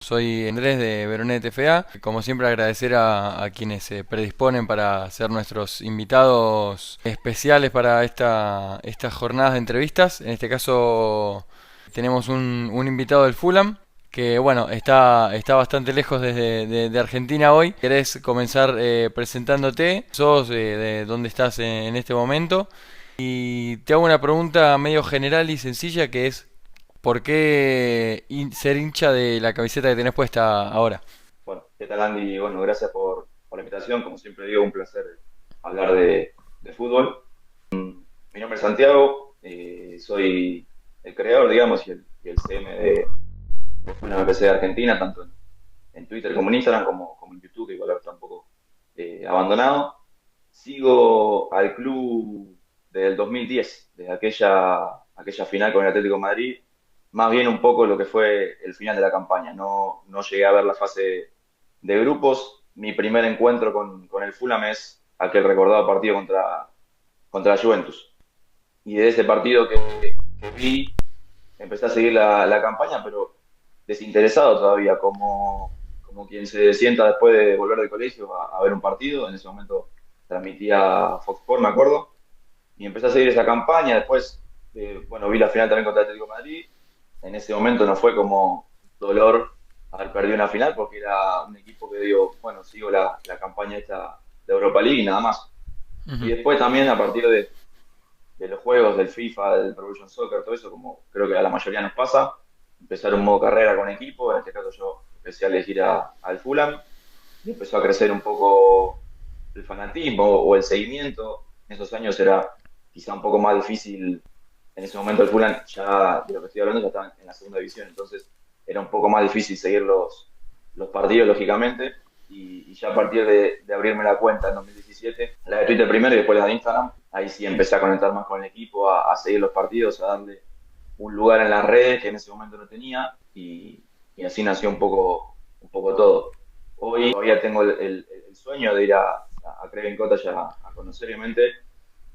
Soy Andrés de Veronet FA. Como siempre agradecer a quienes se predisponen para ser nuestros invitados especiales para estas jornadas de entrevistas. En este caso tenemos un invitado del Fulham que bueno, está bastante lejos de Argentina hoy. ¿Querés comenzar presentándote? ¿Sos de dónde estás en este momento? Y te hago una pregunta medio general y sencilla que es ¿por qué ser hincha de la camiseta que tenés puesta ahora? Bueno, ¿qué tal Andy? Bueno, gracias por la invitación. Como siempre digo, un placer hablar de fútbol. Mi nombre es Santiago, soy el creador, digamos, y el CM de Fulham FC de Argentina, tanto en Twitter como en Instagram, como en YouTube, que igual ahora está un poco abandonado. Sigo al club desde el 2010, desde aquella final con el Atlético de Madrid, más bien un poco lo que fue el final de la campaña. No llegué a ver la fase de grupos. Mi primer encuentro con el Fulham es aquel recordado partido contra la Juventus. Y de ese partido que vi, empecé a seguir la campaña, pero desinteresado todavía, como quien se sienta después de volver del colegio a ver un partido. En ese momento transmitía Fox Sports, me acuerdo, y empecé a seguir esa campaña. Después, bueno, vi la final también contra el Atlético de Madrid. En ese momento no fue como dolor haber perdido una final, porque era un equipo que digo, bueno, sigo la campaña esta de Europa League y nada más. Y Ujú. después también a partir de los juegos del FIFA, del Pro Evolution Soccer, todo eso, como creo que a la mayoría nos pasa, empezar un modo carrera con equipo. En este caso yo empecé a elegir al Fulham y empezó a crecer un poco el fanatismo o el seguimiento. En esos años era quizá un poco más difícil. En ese momento el Fulham, ya de lo que estoy hablando, ya estaba en la segunda división, entonces era un poco más difícil seguir los partidos, lógicamente. Y ya a partir de abrirme la cuenta en 2017, la de Twitter primero y después la de Instagram, ahí sí empecé a conectar más con el equipo, a seguir los partidos, a darle un lugar en las redes que en ese momento no tenía, y así nació un poco todo. Hoy todavía tengo el sueño de ir a Craven Cottage a conocer, obviamente.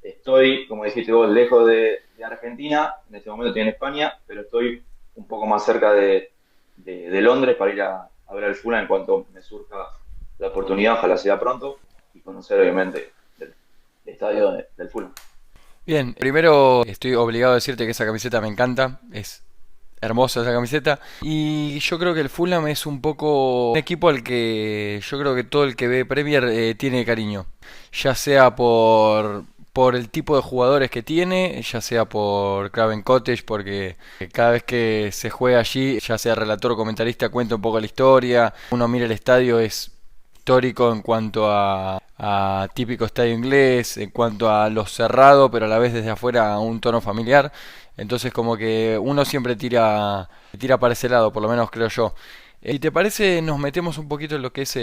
Estoy, como dijiste vos, lejos de Argentina, en este momento estoy en España, pero estoy un poco más cerca de Londres para ir a ver al Fulham en cuanto me surja la oportunidad, ojalá sea pronto, y conocer obviamente el estadio del Fulham. Bien, primero estoy obligado a decirte que esa camiseta me encanta, es hermosa esa camiseta y yo creo que el Fulham es un poco un equipo al que yo creo que todo el que ve Premier tiene cariño, ya sea por el tipo de jugadores que tiene, ya sea por Craven Cottage, porque cada vez que se juega allí, ya sea relator o comentarista, cuenta un poco la historia, uno mira el estadio, es histórico en cuanto a típico estadio inglés, en cuanto a lo cerrado, pero a la vez desde afuera a un tono familiar. Entonces como que uno siempre tira para ese lado, por lo menos creo yo. Si te parece, nos metemos un poquito en lo que es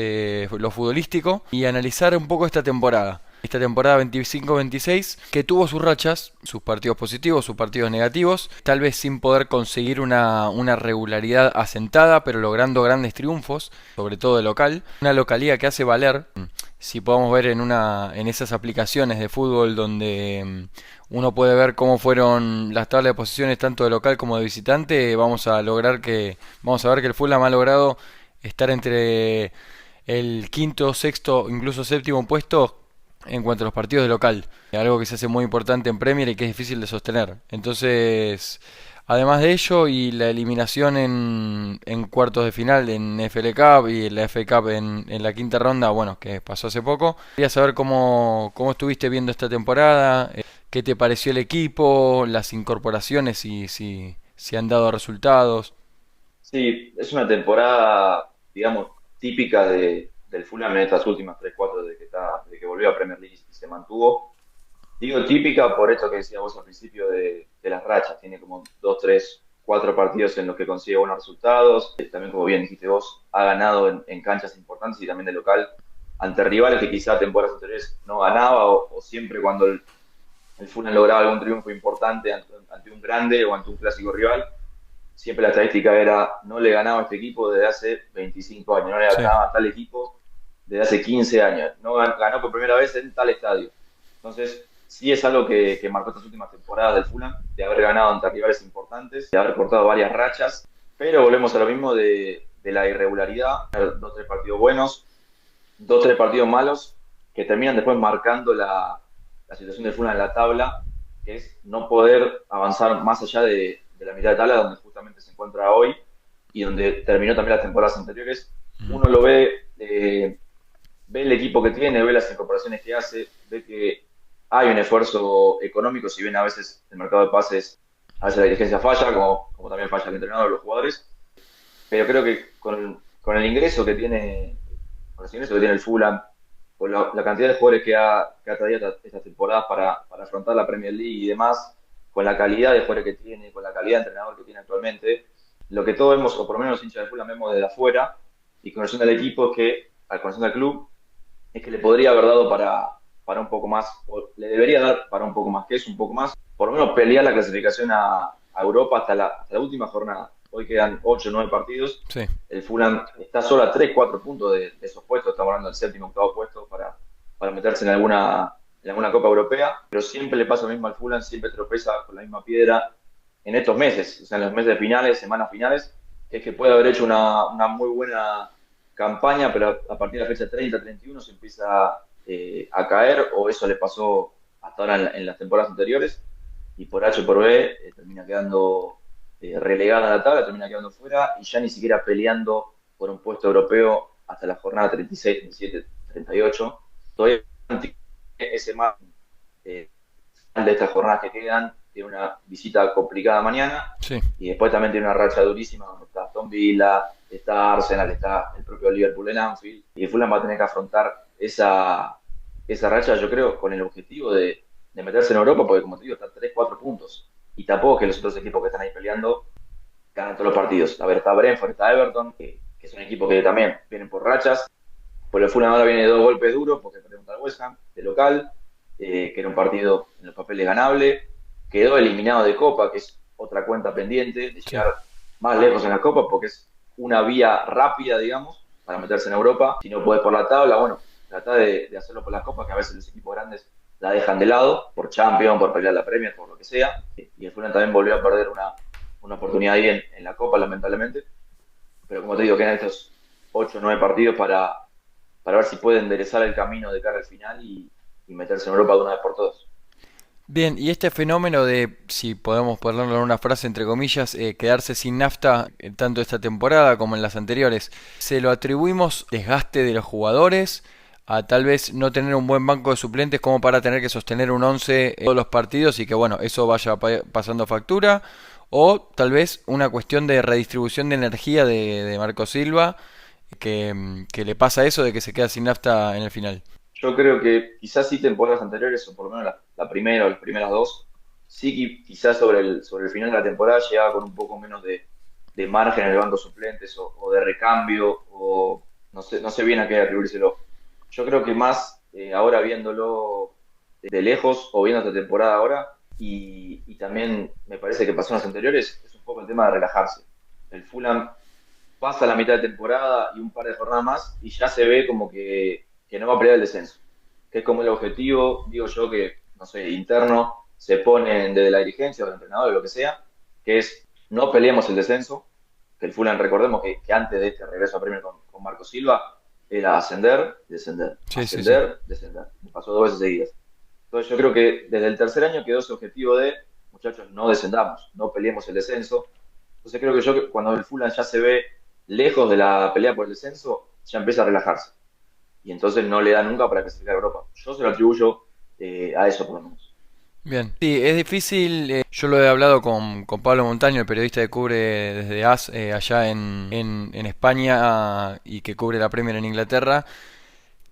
lo futbolístico y analizar un poco esta temporada. Esta temporada 25-26, que tuvo sus rachas, sus partidos positivos, sus partidos negativos, tal vez sin poder conseguir una regularidad asentada, pero logrando grandes triunfos, sobre todo de local. Una localidad que hace valer, si podemos ver en esas aplicaciones de fútbol donde uno puede ver cómo fueron las tablas de posiciones tanto de local como de visitante, vamos a ver que el Fulham ha logrado estar entre el quinto, sexto, incluso séptimo puesto en cuanto a los partidos de local, algo que se hace muy importante en Premier y que es difícil de sostener. Entonces, además de ello y la eliminación en cuartos de final en FL Cup y en la FA Cup en la quinta ronda, bueno, que pasó hace poco, quería saber cómo estuviste viendo esta temporada, qué te pareció el equipo, las incorporaciones y si han dado resultados. Sí, es una temporada, digamos, típica del Fulham en estas últimas 3-4 desde que volvió a Premier League y se mantuvo. Digo típica por esto que decía vos al principio de las rachas. Tiene como 2, 3, 4 partidos en los que consigue buenos resultados. También, como bien dijiste vos, ha ganado en canchas importantes y también de local ante rivales que quizá temporadas anteriores no ganaba, o siempre cuando el Fulham lograba algún triunfo importante ante un grande o ante un clásico rival, siempre la estadística era: no le ganaba a este equipo desde hace 25 años, no le Sí. ganaba a tal equipo desde hace 15 años, no ganó por primera vez en tal estadio. Entonces, sí es algo que marcó estas últimas temporadas del Fulham, de haber ganado ante rivales importantes, de haber cortado varias rachas, pero volvemos a lo mismo de la irregularidad, dos, tres partidos buenos, dos, tres partidos malos, que terminan después marcando la situación del Fulham en la tabla, que es no poder avanzar más allá de la mitad de tabla, donde justamente se encuentra hoy y donde terminó también las temporadas anteriores. Uno lo ve, ve el equipo que tiene, ve las incorporaciones que hace, ve que hay un esfuerzo económico, si bien a veces el mercado de pases, a veces la dirigencia falla, como también falla el entrenador de los jugadores, pero creo que con el ingreso que tiene, con los ingresos que tiene el Fulham, con la cantidad de jugadores que ha traído estas temporadas para afrontar la Premier League y demás, con la calidad de jugadores que tiene, con la calidad de entrenador que tiene actualmente, lo que todos vemos, o por lo menos los hinchas de Fulham vemos desde afuera, y conociendo al equipo, es que, al conociendo al club, es que le podría haber dado para un poco más, o le debería dar para un poco más, que es un poco más, por lo menos pelear la clasificación a Europa hasta la última jornada. Hoy quedan 8 o 9 partidos. Sí. El Fulham está solo a 3 4 puntos de esos puestos. Estamos hablando del séptimo, octavo puesto para meterse en alguna Copa Europea. Pero siempre le pasa lo mismo al Fulham, siempre tropeza con la misma piedra en estos meses, o sea, en los meses finales, semanas finales, es que puede haber hecho una muy buena campaña, pero a partir de la fecha 30, 31 se empieza a caer, o eso le pasó hasta ahora en las temporadas anteriores, y por H o por B termina quedando relegada a la tabla, termina quedando fuera, y ya ni siquiera peleando por un puesto europeo hasta la jornada 36, 37, 38. Todavía ese más de estas jornadas que quedan, tiene una visita complicada mañana, Sí. y después también tiene una racha durísima donde está Aston Villa, está Arsenal, está el propio Liverpool en Anfield, y el Fulham va a tener que afrontar esa racha, yo creo, con el objetivo de meterse en Europa, porque como te digo, está a 3 4 puntos, y tampoco que los otros equipos que están ahí peleando ganan todos los partidos. A ver, está Brentford, está Everton, que son equipos que también vienen por rachas. Por el Fulham ahora viene de 2 golpes duros, porque perdió contra el West Ham, de local, que era un partido en los papeles ganable. Quedó eliminado de Copa, que es otra cuenta pendiente, de llegar más lejos en la Copa, porque es una vía rápida, digamos, para meterse en Europa. Si no puedes por la tabla, bueno, trata de hacerlo por la Copa, que a veces los equipos grandes la dejan de lado, por Champions, por pelear la Premier, por lo que sea. Y el Fulham también volvió a perder una oportunidad ahí en la Copa, lamentablemente. Pero como te digo, quedan estos 8 o 9 partidos para ver si puede enderezar el camino de cara al final y meterse en Europa de una vez por todas. Bien, y este fenómeno de, si podemos ponerlo en una frase entre comillas, quedarse sin nafta tanto esta temporada como en las anteriores, ¿se lo atribuimos desgaste de los jugadores, a tal vez no tener un buen banco de suplentes como para tener que sostener un 11 en todos los partidos y que bueno, eso vaya pasando factura? ¿O tal vez una cuestión de redistribución de energía de Marco Silva, que le pasa eso de que se queda sin nafta en el final? Yo creo que quizás sí temporadas anteriores, o por lo menos la primera o las primeras dos, sí que quizás sobre el final de la temporada llegaba con un poco menos de margen en el banco de suplentes o de recambio, o no sé bien a qué atribuírselo. Yo creo que más ahora viéndolo de lejos o viendo esta temporada ahora, y también me parece que pasó en las anteriores, es un poco el tema de relajarse. El Fulham pasa la mitad de temporada y un par de jornadas más y ya se ve como que no va a pelear el descenso, que es como el objetivo, digo yo, que, no sé, interno, se ponen desde la dirigencia o el entrenador o lo que sea, que es no peleemos el descenso, que el Fulham, recordemos que antes de este regreso a Premier con Marco Silva, era ascender, descender, Sí, sí, sí. ascender, descender. Me pasó 2 veces seguidas. Entonces yo creo que desde el tercer año quedó ese objetivo de, muchachos, no descendamos, no peleemos el descenso. Entonces creo que cuando el Fulham ya se ve lejos de la pelea por el descenso, ya empieza a relajarse. Y entonces no le da nunca para clasificar a Europa. Yo se lo atribuyo a eso por lo menos. Bien, sí, es difícil, yo lo he hablado con Pablo Montaño, el periodista que cubre desde AS allá en España y que cubre la Premier en Inglaterra,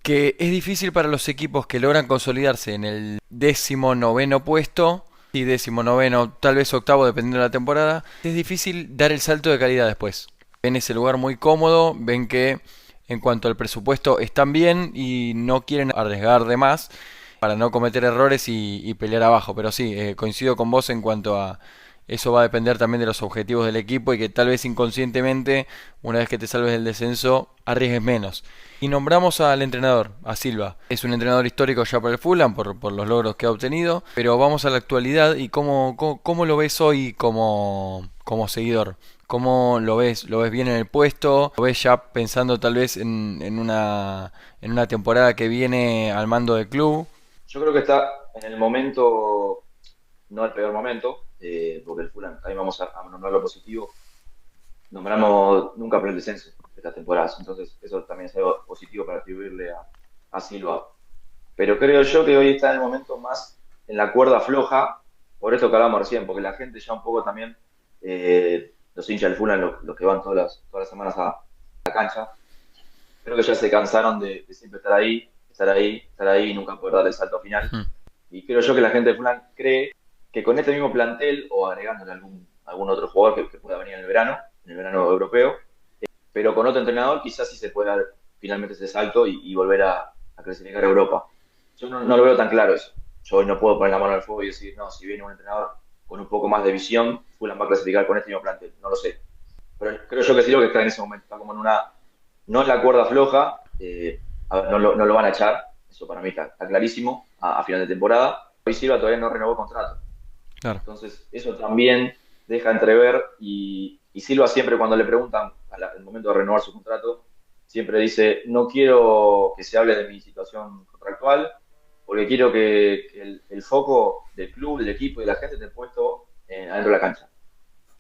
que es difícil para los equipos que logran consolidarse en el 19º puesto, y 19º, tal vez octavo, dependiendo de la temporada, es difícil dar el salto de calidad después. Ven ese lugar muy cómodo, ven que en cuanto al presupuesto están bien y no quieren arriesgar de más para no cometer errores y pelear abajo. Pero sí, coincido con vos en cuanto a eso va a depender también de los objetivos del equipo y que tal vez inconscientemente, una vez que te salves del descenso, arriesgues menos. Y nombramos al entrenador, a Silva. Es un entrenador histórico ya para el Fulham por los logros que ha obtenido, pero vamos a la actualidad y cómo lo ves hoy como seguidor. ¿Cómo lo ves? ¿Lo ves bien en el puesto? ¿Lo ves ya pensando tal vez en una temporada que viene al mando del club? Yo creo que está en el momento, no el peor momento, porque el Fulham, también vamos a nombrar lo positivo, nombramos nunca por el descenso estas temporadas, entonces eso también es algo positivo para atribuirle a Silva. Pero creo yo que hoy está en el momento más en la cuerda floja, por esto que hablábamos recién, porque la gente ya un poco también, los hinchas del Fulham, los que van todas las semanas a la cancha, creo que ya se cansaron de siempre estar ahí, estar ahí, estar ahí y nunca poder dar el salto final. Hmm. Y creo yo que la gente de Fulham cree que con este mismo plantel o agregándole algún otro jugador que pueda venir en el verano europeo, pero con otro entrenador quizás sí se pueda dar finalmente ese salto y volver a clasificar a Europa. Yo no lo veo tan claro eso. Yo hoy no puedo poner la mano al fuego y decir, no, si viene un entrenador con un poco más de visión, Fulham va a clasificar con este mismo plantel. No lo sé. Pero creo yo que sí lo que está en ese momento. Está como en una, no es la cuerda floja, a ver, no lo van a echar, eso para mí está clarísimo, a final de temporada. Hoy Silva todavía no renovó contrato. Claro. Entonces, eso también deja entrever y Silva siempre cuando le preguntan al momento de renovar su contrato, siempre dice, no quiero que se hable de mi situación contractual, porque quiero que el foco del club, del equipo y de la gente esté puesto adentro de la cancha.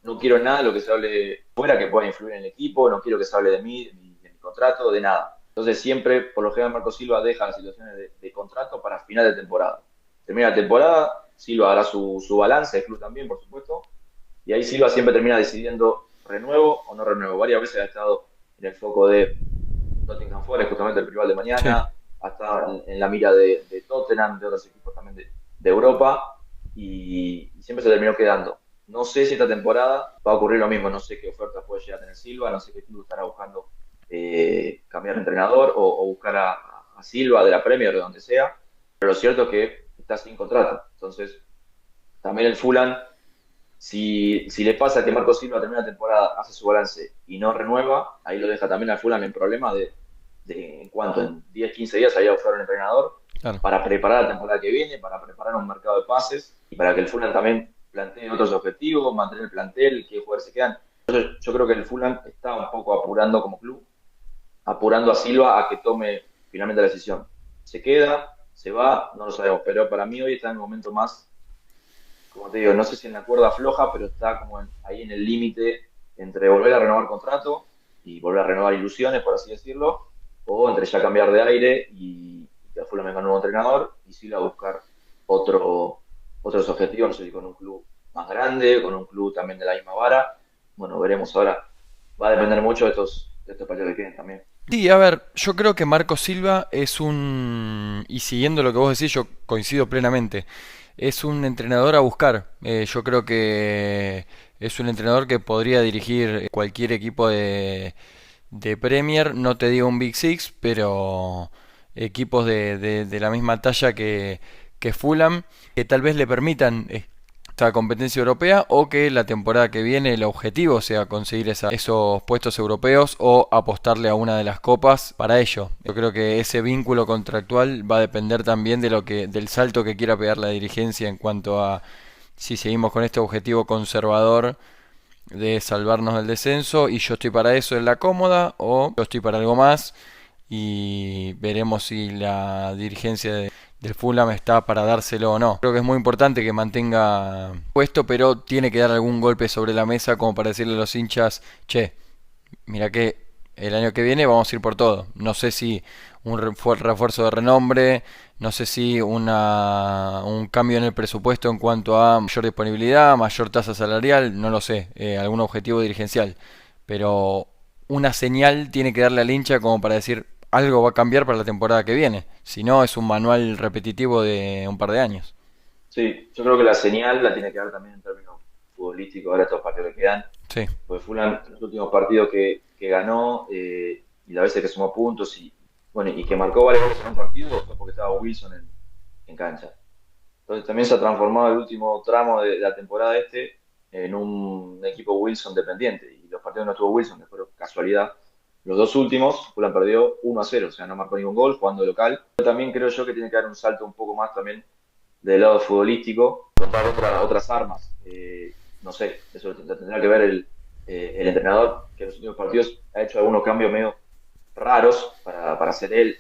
No quiero nada de lo que se hable fuera que pueda influir en el equipo, no quiero que se hable de mí, de mi contrato, de nada. Entonces siempre, por lo general, Marco Silva deja las situaciones de contrato para final de temporada. Termina la temporada, Silva hará su balance, el club también, por supuesto, y ahí Silva siempre termina decidiendo renuevo o no renuevo. Varias veces ha estado en el foco de Nottingham Forest, justamente el rival de Sí. mañana, ha estado en la mira de Tottenham, de otros equipos también de Europa, y siempre se terminó quedando. No sé si esta temporada va a ocurrir lo mismo, no sé qué ofertas puede llegar a tener Silva, no sé qué club estará buscando cambiar de entrenador o buscar a Silva de la Premier o de donde sea, pero lo cierto es que está sin contrato. Entonces, también el Fulham, si le pasa que Marco Silva termina la temporada, hace su balance y no renueva, ahí lo deja también al Fulham en problema de en cuanto en 10 15 días haya buscar un entrenador Claro. para preparar la temporada que viene, para preparar un mercado de pases y para que el Fulham también plantee otros objetivos, mantener el plantel, qué jugadores se quedan. Entonces, yo creo que el Fulham está un poco apurando como club, apurando a Silva a que tome finalmente la decisión. Se queda, se va, no lo sabemos, pero para mí hoy está en el momento más, como te digo, no sé si en la cuerda floja, pero está como ahí en el límite entre volver a renovar contrato y volver a renovar ilusiones, por así decirlo, o entre ya cambiar de aire y que Fulham venga un nuevo entrenador y Silva a buscar otros objetivos, no sé si con un club más grande, con un club también de la misma vara. Bueno, veremos ahora. Va a depender mucho de estos partidos que queden también. Sí, a ver, yo creo que Marco Silva es y siguiendo lo que vos decís, yo coincido plenamente, es un entrenador a buscar. Yo creo que es un entrenador que podría dirigir cualquier equipo de Premier, no te digo un Big Six, pero equipos de la misma talla que Fulham, que tal vez le permitan esta competencia europea o que la temporada que viene el objetivo sea conseguir esos puestos europeos o apostarle a una de las copas para ello. Yo creo que ese vínculo contractual va a depender también del salto que quiera pegar la dirigencia en cuanto a si seguimos con este objetivo conservador de salvarnos del descenso y yo estoy para eso en la cómoda o yo estoy para algo más y veremos si la dirigencia del Fulham está para dárselo o no. Creo que es muy importante que mantenga puesto, pero tiene que dar algún golpe sobre la mesa como para decirle a los hinchas, che, mira que el año que viene vamos a ir por todo. No sé si un refuerzo de renombre, no sé si un cambio en el presupuesto en cuanto a mayor disponibilidad, mayor tasa salarial, no lo sé, algún objetivo dirigencial. Pero una señal tiene que darle al hincha como para decir algo va a cambiar para la temporada que viene. Si no, es un manual repetitivo de un par de años. Sí, yo creo que la señal la tiene que dar también en términos futbolísticos, ahora estos partidos que quedan, Sí, porque Fulham, los últimos partidos que ganó y las veces que sumó puntos bueno, y que marcó varios goles en un partido fue porque estaba Wilson en cancha. Entonces también se ha transformado el último tramo de la temporada en un equipo Wilson dependiente. Y los partidos no estuvo Wilson, que fueron casualidad. Los dos últimos, Fulham perdió 1-0, o sea, no marcó ningún gol jugando de local. Pero también creo yo que tiene que dar un salto un poco más también del lado futbolístico, contar otras armas. No sé, eso lo tendrá que ver el entrenador que en los últimos partidos ha hecho algunos cambios medio raros para hacer él.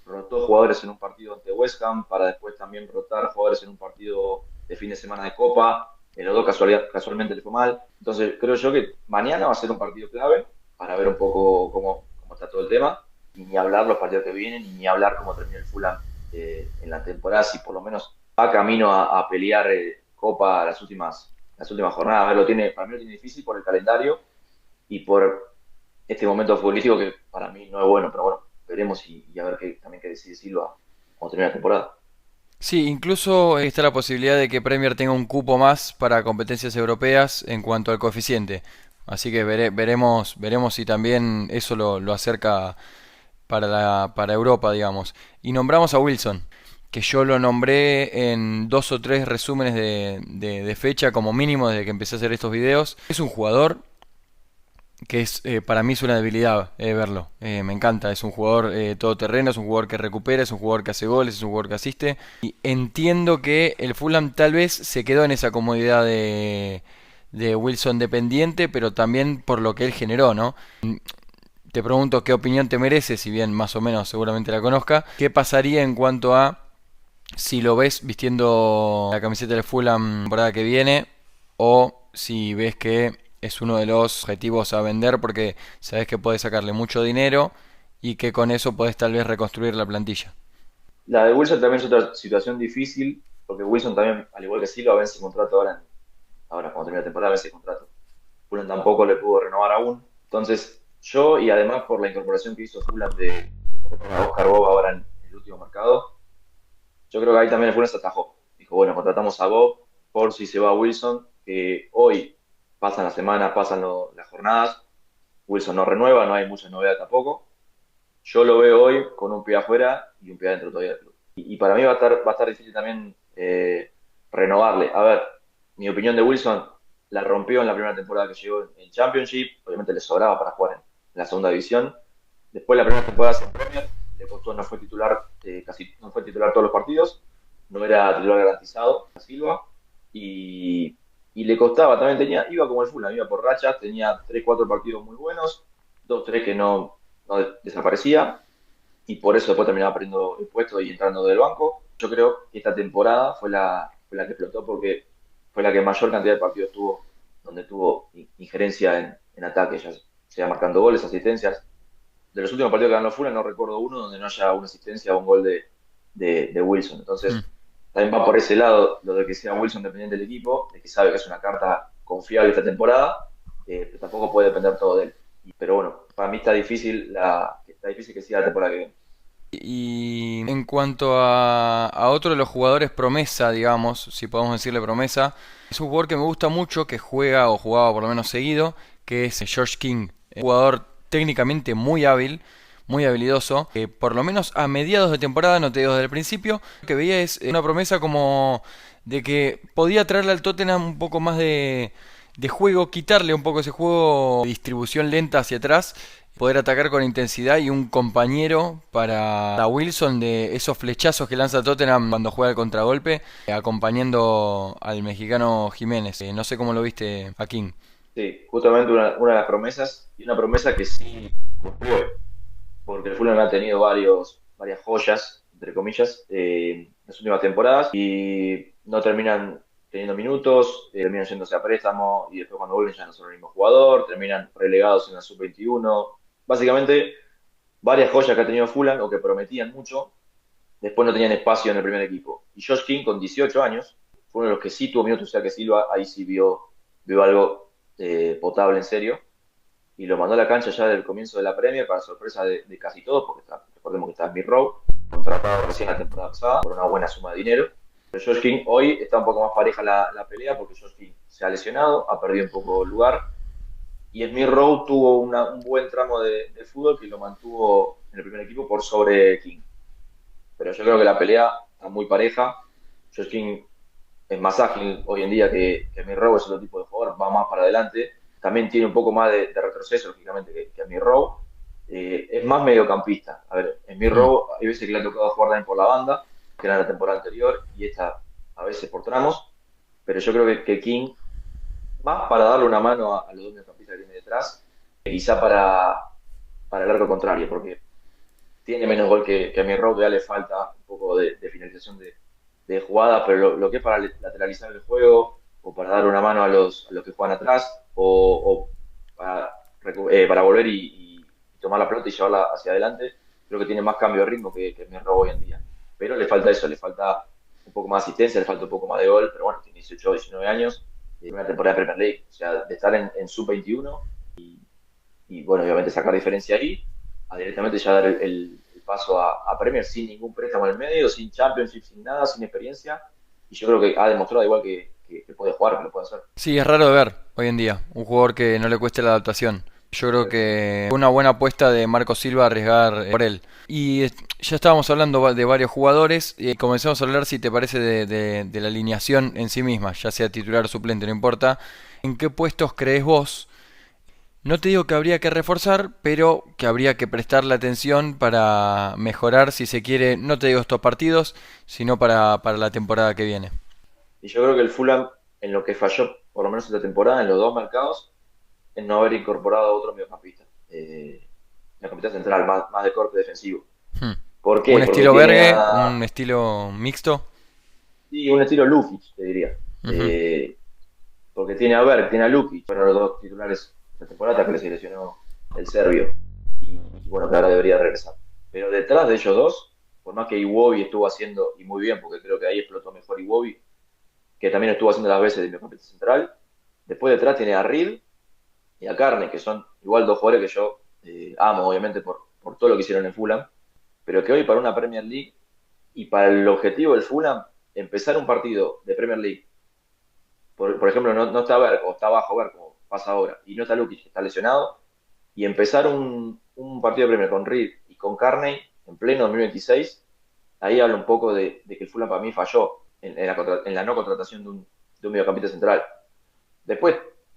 Rotó jugadores en un partido ante West Ham para después también rotar jugadores en un partido de fin de semana de Copa. En los dos casualmente le fue mal. Entonces creo yo que mañana va a ser un partido clave para ver un poco cómo está todo el tema. Y ni hablar los partidos que vienen, y ni hablar cómo termina el Fulham en la temporada, si por lo menos va camino a pelear Copa las últimas jornadas. A ver, para mí lo tiene difícil por el calendario y por este momento futbolístico que para mí no es bueno, pero bueno, veremos y a ver también qué decide Silva cuando termine la temporada. Sí, incluso está la posibilidad de que Premier tenga un cupo más para competencias europeas en cuanto al coeficiente. Así que veremos si también eso lo acerca para Europa, digamos. Y nombramos a Wilson, que yo lo nombré en dos o tres resúmenes de fecha como mínimo desde que empecé a hacer estos videos. Es un jugador que para mí es una debilidad verlo. Me encanta, es un jugador todoterreno, es un jugador que recupera, es un jugador que hace goles, es un jugador que asiste. Y entiendo que el Fulham tal vez se quedó en esa comodidad de Wilson dependiente, pero también por lo que él generó, ¿no? Te pregunto qué opinión te merece, si bien más o menos seguramente la conozca. ¿Qué pasaría en cuanto a si lo ves vistiendo la camiseta del Fulham la temporada que viene o si ves que es uno de los objetivos a vender porque sabes que puedes sacarle mucho dinero y que con eso puedes tal vez reconstruir la plantilla? La de Wilson también es otra situación difícil, porque Wilson también, al igual que Silva, vence contrato ahora cuando termine la temporada, vence contrato. Fulham tampoco le pudo renovar aún. Entonces, yo, y además por la incorporación que hizo Fulham de contratar a Oscar Bob ahora en el último mercado, yo creo que ahí también el Fulham se atajó. Dijo, bueno, contratamos a Bob por si se va Wilson, que hoy pasan las semanas, pasan las jornadas, Wilson no renueva, no hay mucha novedad tampoco. Yo lo veo hoy con un pie afuera y un pie adentro todavía del club. Y para mí va a estar difícil también renovarle. A ver, mi opinión de Wilson la rompió en la primera temporada que llegó en Championship. Obviamente le sobraba para jugar en la segunda división. Después la primera temporada en Premier le costó, no fue titular, casi no fue titular todos los partidos. No era titular garantizado a Silva. Y le costaba, también iba como el Fulham, iba por rachas, tenía 3 4 partidos muy buenos, 2 3 que no desaparecía y por eso después terminaba perdiendo el puesto y entrando del banco. Yo creo que esta temporada fue la que explotó porque fue la que mayor cantidad de partidos tuvo, donde tuvo injerencia en ataque, ya sea marcando goles, asistencias. De los últimos partidos que ganó Fulham no recuerdo uno donde no haya una asistencia o un gol de Wilson. Mm. Entonces, también va por ese lado lo de que sea Wilson dependiente del equipo, de que sabe que es una carta confiable esta temporada, pero tampoco puede depender todo de él. Pero bueno, para mí está difícil que siga la temporada que viene. Y en cuanto a otro de los jugadores promesa, digamos, si podemos decirle promesa, es un jugador que me gusta mucho, que juega o jugaba por lo menos seguido, que es George King. Un jugador técnicamente muy hábil, muy habilidoso. Por lo menos a mediados de temporada, no te digo desde el principio, lo que veía es una promesa como de que podía traerle al Tottenham un poco más de juego, quitarle un poco ese juego de distribución lenta hacia atrás, poder atacar con intensidad y un compañero para Wilson de esos flechazos que lanza Tottenham cuando juega el contragolpe, acompañando al mexicano Jiménez. No sé cómo lo viste a King. Sí, justamente una de las promesas, y una promesa que sí cumplió, porque el Fulham ha tenido varias joyas, entre comillas, en las últimas temporadas y no terminan teniendo minutos, terminan yéndose a préstamo y después cuando vuelven ya no son el mismo jugador, terminan relegados en la sub-21. Básicamente, varias joyas que ha tenido Fulham o que prometían mucho, después no tenían espacio en el primer equipo. Y Josh King, con 18 años, fue uno de los que sí tuvo minutos, o sea que Silva ahí sí vio algo potable en serio y lo mandó a la cancha ya desde el comienzo de la Premier para sorpresa de casi todos, porque recordemos que está Smith Rowe, contratado recién la temporada pasada por una buena suma de dinero. Pero Josh King hoy está un poco más pareja la pelea porque Josh King se ha lesionado, ha perdido un poco el lugar y Smith Rowe tuvo un buen tramo de fútbol que lo mantuvo en el primer equipo por sobre King. Pero yo creo que la pelea está muy pareja. Josh King es más ágil hoy en día que Smith Rowe, es otro tipo de jugador, va más para adelante. También tiene un poco más de retroceso, lógicamente, que Smith Rowe. Es más mediocampista. A ver, Smith Mm. Rowe hay veces que le ha tocado jugar también por la banda, que era la temporada anterior, y esta a veces por tramos. Pero yo creo que King, más para darle una mano a los dos mediocampistas que tiene detrás, quizá para el arco contrario, porque tiene menos gol que a mi Rowe, ya le falta un poco de finalización de jugada, pero lo que es para lateralizar el juego, o para dar una mano a los que juegan atrás, o para volver y tomar la pelota y llevarla hacia adelante, creo que tiene más cambio de ritmo que mi Rowe hoy en día. Pero le falta eso, le falta un poco más de asistencia, le falta un poco más de gol, pero bueno, tiene 18 o 19 años, una temporada de Premier League, o sea, de estar en sub-21 y bueno, obviamente sacar diferencia ahí, a directamente ya dar el paso a Premier sin ningún préstamo en el medio, sin Championship, sin nada, sin experiencia, y yo creo que ha demostrado igual que puede jugar, que lo puede hacer. Sí, es raro de ver hoy en día un jugador que no le cueste la adaptación. Yo creo que fue una buena apuesta de Marco Silva arriesgar por él. Y ya estábamos hablando de varios jugadores y comenzamos a hablar, si te parece, de la alineación en sí misma, ya sea titular o suplente, no importa. ¿En qué puestos crees vos? No te digo que habría que reforzar, pero que habría que prestarle atención para mejorar, si se quiere, no te digo estos partidos, sino para la temporada que viene. Y yo creo que el Fulham, en lo que falló, por lo menos esta temporada, en los dos mercados, en no haber incorporado a otro mediocampista central, más de corte defensivo. Hmm. ¿Por Un qué? Porque estilo tiene Berge, a, un estilo mixto. sí, un estilo Lukic, te diría. Ujú. Eh, Porque tiene a Berg, tiene a Lukic, fueron los dos titulares de temporada hasta que les lesionó el serbio. Y bueno, que ahora debería regresar. Pero detrás de ellos dos, por más que Iwobi estuvo haciendo, y muy bien, porque creo que ahí explotó mejor Iwobi, que también estuvo haciendo las veces de mediocampista central, después detrás tiene a Reed y a Carne, que son igual dos jugadores que yo amo, obviamente, por todo lo que hicieron en Fulham, pero que hoy para una Premier League y para el objetivo del Fulham, empezar un partido de Premier League, por ejemplo, no está Berg, o está bajo Berg, como pasa ahora, y no está Lukic, que está lesionado, y empezar un partido de Premier con Reed y con Carney en pleno 2026, ahí habla un poco de que el Fulham para mí falló en la no contratación de un mediocampista central. Después,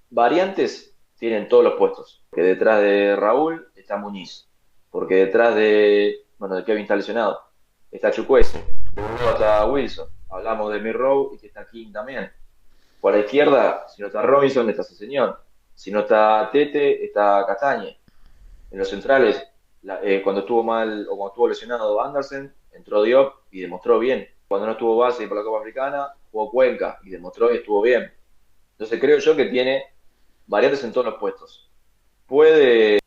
variantes tienen todos los puestos, que detrás de Raúl está Muñiz, porque detrás bueno, de Kevin está lesionado, está Chukwueze, luego está Wilson, hablamos de Rowe y que está King también. Por la izquierda, si no está Robinson, está ese señor. Si no está Tete, está Castañe. En los centrales, cuando estuvo mal o cuando estuvo lesionado Andersen, entró Diop y demostró bien. Cuando no estuvo base por la Copa Africana, jugó Cuenca y demostró y estuvo bien. Entonces creo yo que tiene variantes en todos los puestos. ¿Puede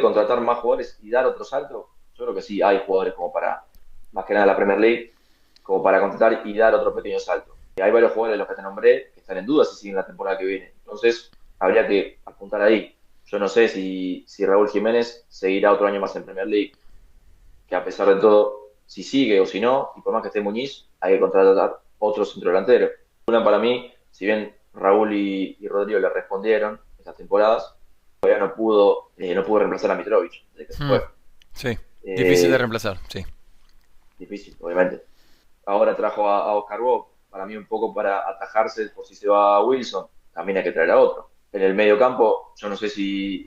contratar más jugadores y dar otro salto? Yo creo que sí, hay jugadores como para, más que nada la Premier League, como para contratar y dar otro pequeño salto. Y hay varios jugadores de los que te nombré que están en duda si siguen la temporada que viene. Entonces, habría que apuntar ahí. Yo no sé si Raúl Jiménez seguirá otro año más en Premier League, que a pesar de todo, si sigue o si no, y por más que esté Muñiz, hay que contratar otro centrodelantero. Una para mí, si bien Raúl y Rodrigo le respondieron estas temporadas, todavía no pudo reemplazar a Mitrovic desde que se Hmm. fue. Sí, difícil de Eh, reemplazar, sí. Difícil, obviamente. Ahora trajo a Oscar Bob, para mí un poco para atajarse por si se va Wilson, también hay que traer a otro. En el medio campo, yo no sé si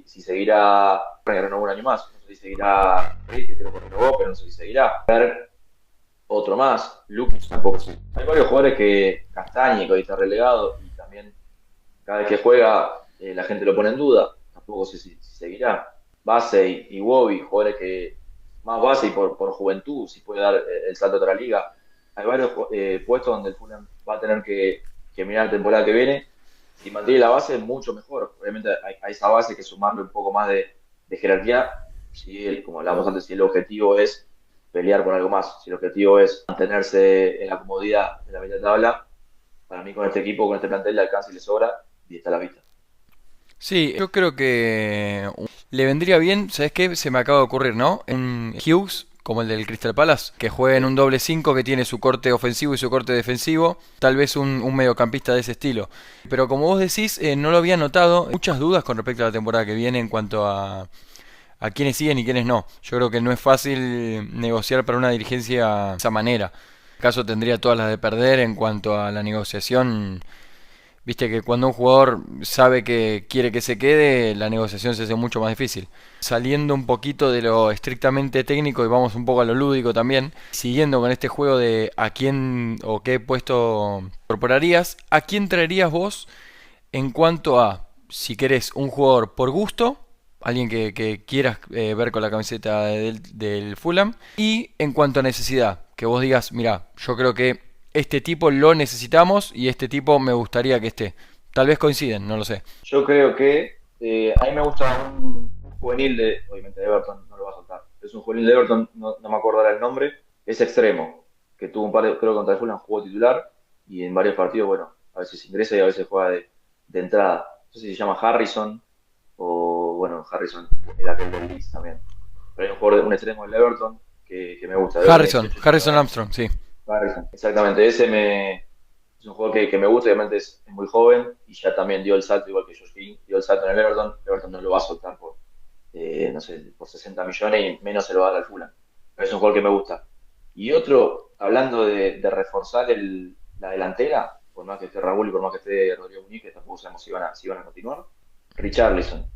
seguirá, renovó un año más, no sé si seguirá, que creo que renovó, pero no sé si seguirá. Ver otro más, Lucas tampoco sé. Hay varios jugadores que Castañe, que hoy está relegado, y también cada vez que juega la gente lo pone en duda, tampoco sé si seguirá. Base y Wobby, jugadores que más base y por juventud, si puede dar el salto a otra liga. Hay varios puestos donde el Fulham va a tener que mirar la temporada que viene. Si mantiene la base, mucho mejor. Obviamente a esa base hay que sumarle un poco más de jerarquía. Si como hablábamos antes, si el objetivo es pelear por algo más, si el objetivo es mantenerse en la comodidad de la media tabla, para mí con este equipo, con este plantel, le alcanza y le sobra y está a la vista. Sí, yo creo que le vendría bien, ¿sabes qué? Se me acaba de ocurrir, ¿no? En Hughes, como el del Crystal Palace, que juegue en Sí. un doble 5 que tiene su corte ofensivo y su corte defensivo, tal vez un mediocampista de ese estilo. Pero como vos decís, no lo había notado, muchas dudas con respecto a la temporada que viene en cuanto a quiénes siguen y quiénes no. Yo creo que no es fácil negociar para una dirigencia de esa manera. En caso tendría todas las de perder en cuanto a la negociación. Viste que cuando un jugador sabe que quiere que se quede, la negociación se hace mucho más difícil. Saliendo un poquito de lo estrictamente técnico y vamos un poco a lo lúdico también, siguiendo con este juego de a quién o qué puesto incorporarías, ¿a quién traerías vos en cuanto a si querés un jugador por gusto, alguien que quieras ver con la camiseta del Fulham, y en cuanto a necesidad, que vos digas, mira, yo creo que este tipo lo necesitamos y este tipo me gustaría que esté. Tal vez coinciden, no lo sé. Yo creo que a mí me gusta un juvenil de, obviamente de Everton, no lo va a soltar. Es un juvenil de Everton, no me acuerdo ahora el nombre, es extremo, que tuvo un par de, creo que contra el Fulham jugó titular y en varios partidos, bueno, a veces ingresa y a veces juega de entrada. No sé si se llama Harrison o, bueno, Harrison era aquel del Leeds también. Pero hay un jugador, un extremo del Everton que me gusta, de Everton Harrison, 18, Harrison 19 años. Armstrong, sí. Harrison, exactamente, es un jugador que me gusta, obviamente es muy joven y ya también dio el salto, igual que Josh King, dio el salto en el Everton. El Everton no lo va a soltar por, no sé, por 60 millones y menos se lo va a dar al Fulham. Pero es un jugador que me gusta. Y otro, hablando de reforzar la delantera, por más que esté Raúl y por más que esté Rodrigo Muniz, que tampoco sabemos si van a continuar, Richarlison.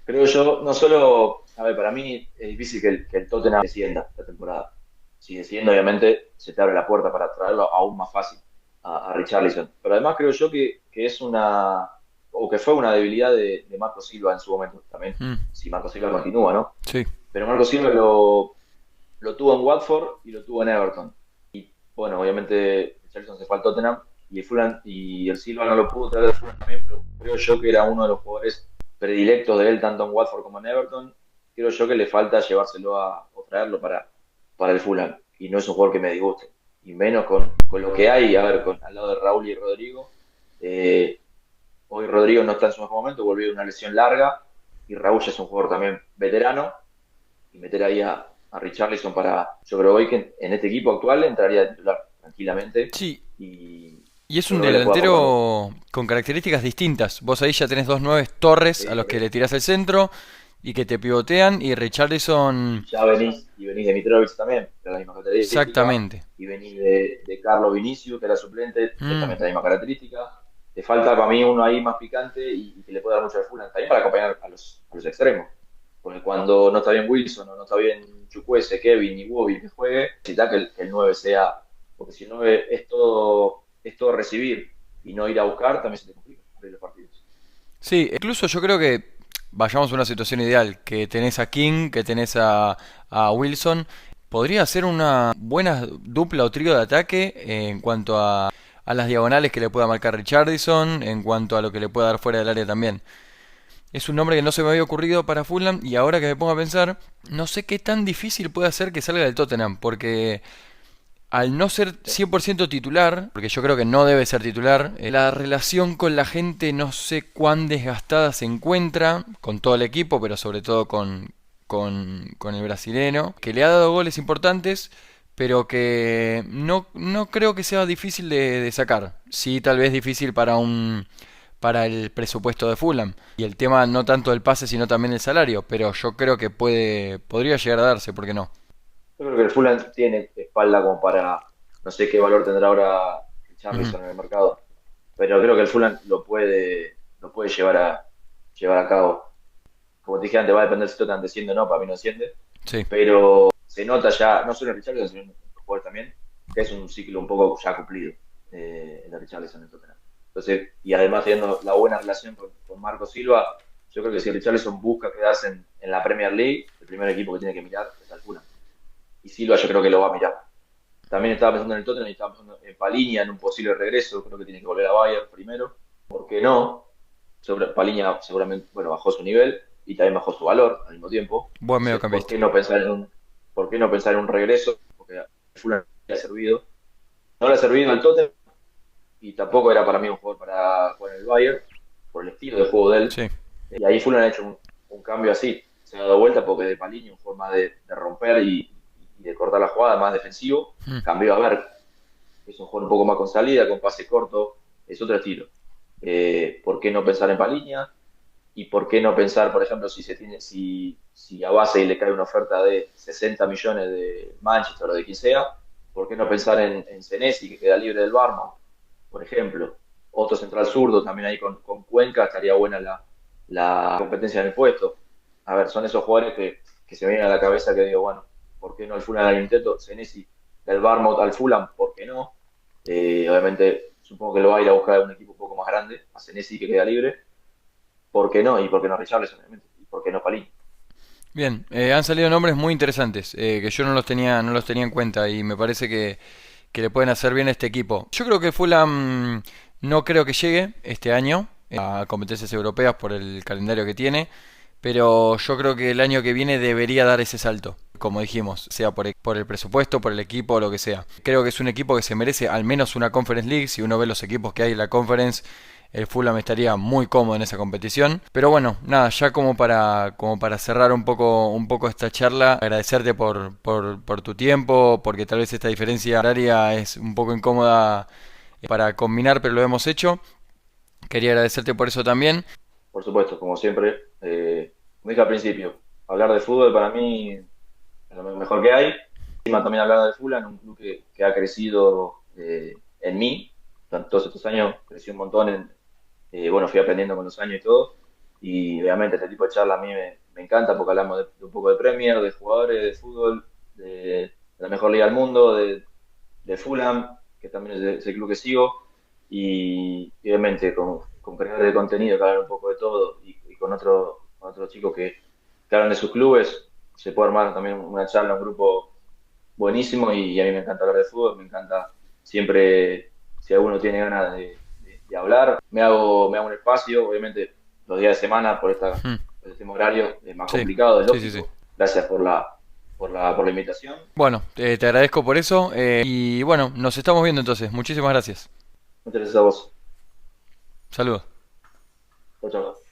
Creo yo, no solo, a ver, para mí es difícil que el Tottenham descienda esta temporada. Si desciende, obviamente, se te abre la puerta para traerlo aún más fácil a Richarlison. Pero además creo yo que es una, o que fue una debilidad de Marco Silva en su momento también, Mm, si Marco Silva continúa, ¿no? sí. Pero Marco Silva lo tuvo en Watford y lo tuvo en Everton. Bueno, obviamente Richarlison se fue al Tottenham y el Fulham y el Silva no lo pudo traer del Fulham también, pero creo yo que era uno de los jugadores predilectos de él, tanto en Watford como en Everton. Creo yo que le falta llevárselo o traerlo para el Fulham. Y no es un jugador que me disguste. Y menos con lo que hay, a ver, al lado de Raúl y Rodrigo. eh, Hoy Rodrigo no está en su mejor momento, volvió de una lesión larga. Y Raúl ya es un jugador también veterano. Y meter ahí a Richarlison para. Yo creo hoy que en este equipo actual entraría de titular tranquilamente. Sí, Y y es yo un creo que le puede aportar mucho. delantero con características distintas. Vos ahí ya tenés dos nueves Torres a los que le tirás el centro y que te pivotean, y Richarlison, Y ya venís de Mitrovic también, que era la misma característica, exactamente. y venís de Carlos Vinicius, que era suplente, que Mm, también tiene la misma característica. Te falta para mí uno ahí más picante y que le puede dar mucho al Fulham, también para acompañar a los extremos. Porque cuando no está bien Wilson o no está bien Chukwueze, Kevin y Wobby que juegue, necesita que el 9 sea, porque si el 9 es todo recibir y no ir a buscar, también se te complica abrir los partidos. sí, incluso yo creo que vayamos a una situación ideal, que tenés a King, que tenés a Wilson, podría ser una buena dupla o trío de ataque en cuanto a las diagonales que le pueda marcar Richardson, en cuanto a lo que le pueda dar fuera del área también. Es un nombre que no se me había ocurrido para Fulham, y ahora que me pongo a pensar, no sé qué tan difícil puede ser que salga del Tottenham, porque al no ser Sí. 100% titular, porque yo creo que no debe ser titular, la relación con la gente no sé cuán desgastada se encuentra, con todo el equipo, pero sobre todo con el brasilero, que le ha dado goles importantes, pero que no creo que sea difícil de sacar. Sí, tal vez difícil para el presupuesto de Fulham. Y el tema no tanto del pase, sino también el salario, pero yo creo que podría llegar a darse, ¿por qué no? Yo creo que el Fulham tiene espalda como para, no sé qué valor tendrá ahora Ujú, Richarlison en el mercado, pero creo que el Fulham lo puede llevar a cabo. Como te dije antes, va a depender si Tottenham desciende o no, para mí no desciende, sí. pero se nota ya, no solo en Richarlison, sino en otros jugadores también, que es un ciclo un poco ya cumplido, el de Richarlison en Tottenham. Entonces, y además teniendo la buena relación con Marco Silva, yo creo que si Richarlison busca quedarse en la Premier League, el primer equipo que tiene que mirar es al Fulham. Y Silva yo creo que lo va a mirar. También estaba pensando en el Tottenham y estaba pensando en Paliña en un posible regreso. Creo que tiene que volver a Bayern primero. ¿Por qué no? Paliña seguramente, bueno, bajó su nivel y también bajó su valor al mismo tiempo. Buen Entonces, ¿por mediocampista. qué no pensar en un regreso? Porque a Fulham le ha servido. No le ha servido al Tottenham y tampoco era para mí un jugador para jugar en el Bayern por el estilo de juego de él. Sí. Y ahí Fulham ha hecho un cambio así. Se ha dado vuelta porque de Paliña, un juego más de romper y de cortar la jugada, más defensivo, Mm. cambió a ver. Es un juego un poco más con salida, con pase corto, es otro estilo. ¿Por qué no pensar en Paliña? ¿Y por qué no pensar, por ejemplo, si a base le cae una oferta de 60 millones de Manchester o de quien sea, ¿por qué no pensar en Senesi, que queda libre del Barma, por ejemplo? Otro central zurdo también ahí con Cuenca, estaría buena la competencia en el puesto. A ver, son esos jugadores que se me vienen a la cabeza que digo, bueno, ¿por qué no el Fulham al intento? Senesi del Barmouth al Fulham, ¿por qué no? Obviamente, supongo que lo va a ir a buscar a un equipo un poco más grande, a Senesi que queda libre. ¿por qué no? Y por qué no Richarlison, obviamente, y por qué no Palín. Bien, han salido nombres muy interesantes que yo no los tenía en cuenta y me parece que le pueden hacer bien a este equipo. Yo creo que Fulham no creo que llegue este año a competencias europeas por el calendario que tiene, pero yo creo que el año que viene debería dar ese salto, como dijimos, sea por el presupuesto, por el equipo o lo que sea. Creo que es un equipo que se merece al menos una Conference League. Si uno ve los equipos que hay en la Conference, el Fulham estaría muy cómodo en esa competición. Pero bueno, nada, ya como para cerrar un poco esta charla, agradecerte por tu tiempo, porque tal vez esta diferencia horaria es un poco incómoda para combinar, pero lo hemos hecho. Quería agradecerte por eso también. Por supuesto, como siempre, como dije al principio, hablar de fútbol para mí es lo mejor que hay. Encima también hablar de Fulham, un club que ha crecido en mí, durante todos estos años creció un montón, bueno, fui aprendiendo con los años y todo, y obviamente este tipo de charla a mí me encanta porque hablamos de un poco de Premier, de jugadores, de fútbol, de la mejor liga del mundo, de Fulham, que también es el club que sigo, y obviamente con creadores de contenido que hablan un poco de todo y con otros chicos que hablan de sus clubes, se puede armar también una charla, un grupo buenísimo y a mí me encanta hablar de fútbol, me encanta siempre, si alguno tiene ganas de hablar, me hago un espacio, obviamente los días de semana Hmm. por este horario es más Sí, complicado, es sí, sí, sí. lógico. Gracias por la invitación. Bueno, te agradezco por eso y bueno, nos estamos viendo entonces. Muchísimas gracias. Muchas gracias a vos. Saludos. Chao, chao.